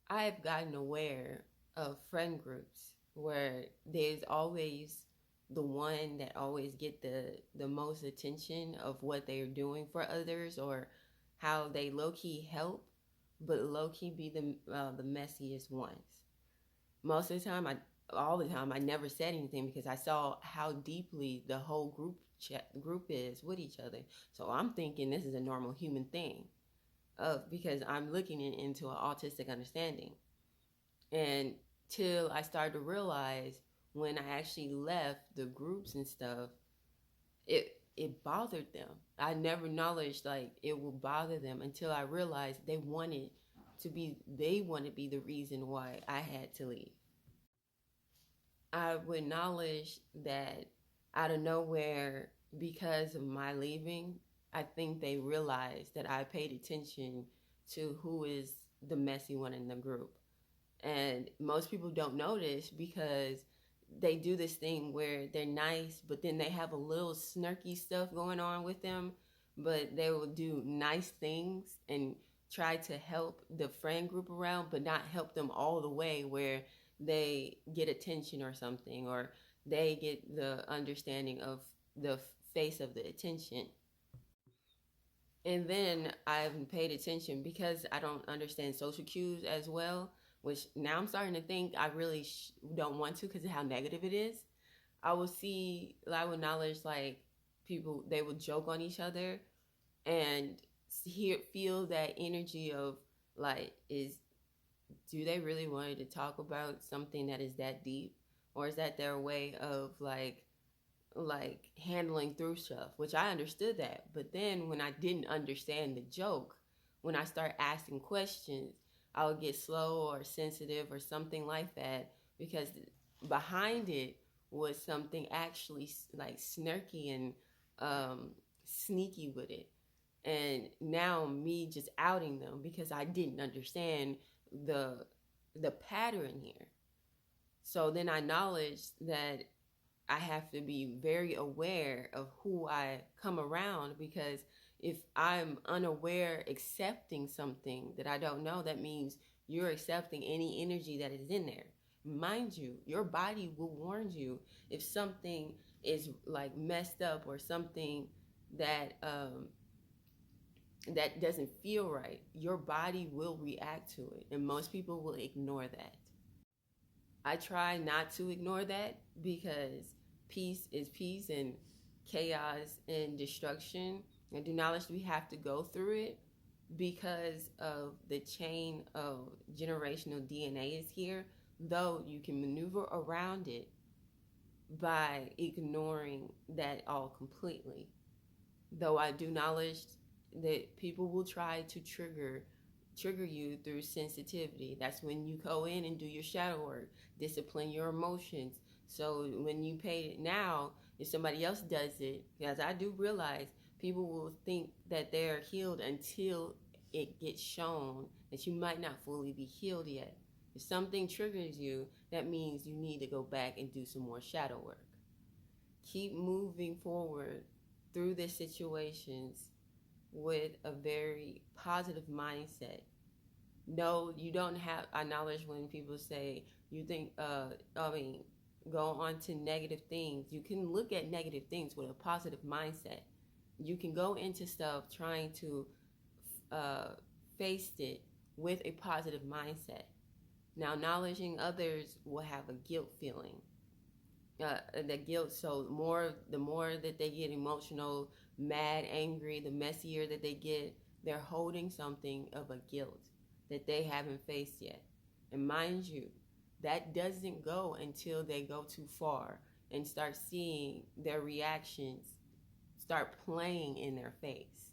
I've gotten aware of friend groups where there's always the one that always get the most attention of what they're doing for others or how they low key help, but low key be the messiest ones. Most of the time, all the time, I never said anything because I saw how deeply the whole group is with each other. So I'm thinking this is a normal human thing, of because I'm looking into an autistic understanding. And till I started to realize when I actually left the groups and stuff, it bothered them. I never acknowledged like it would bother them until I realized they wanted to be the reason why I had to leave. I would acknowledge that out of nowhere, because of my leaving, I think they realized that I paid attention to who is the messy one in the group. And most people don't notice because they do this thing where they're nice, but then they have a little snarky stuff going on with them. But they will do nice things and try to help the friend group around, but not help them all the way where they get attention or something, or they get the understanding of the face of the attention. And then I've paid attention because I don't understand social cues as well, which now I'm starting to think I really don't want to because of how negative it is. I would acknowledge like people, they would joke on each other and feel that energy of like, do they really want to talk about something that is that deep? Or is that their way of like handling through stuff, which I understood that. But then when I didn't understand the joke, when I start asking questions, I would get slow or sensitive or something like that because behind it was something actually like snarky and sneaky with it. And now me just outing them because I didn't understand the the pattern here. So then I acknowledged that I have to be very aware of who I come around because if I'm unaware accepting something that I don't know, that means you're accepting any energy that is in there. Mind you, your body will warn you if something is like messed up or something that that doesn't feel right. Your body will react to it, and most people will ignore that. I try not to ignore that because peace is peace and chaos and destruction. I do acknowledge we have to go through it because of the chain of generational DNA is here, though you can maneuver around it by ignoring that all completely. Though I do acknowledge that people will try to trigger you through sensitivity. That's when you go in and do your shadow work, discipline your emotions. So when you pay it now, if somebody else does it, because I do realize people will think that they're healed until it gets shown that you might not fully be healed yet. If something triggers you, that means you need to go back and do some more shadow work. Keep moving forward through the situations with a very positive mindset. No, you don't have, I acknowledge when people say you think, I mean, go on to negative things. You can look at negative things with a positive mindset. You can go into stuff trying to uh, face it with a positive mindset. Now, acknowledging others will have a guilt feeling. The guilt, so the more that they get emotional, mad, angry, the messier that they get, they're holding something of a guilt that they haven't faced yet. And mind you, that doesn't go until they go too far and start seeing their reactions start playing in their face.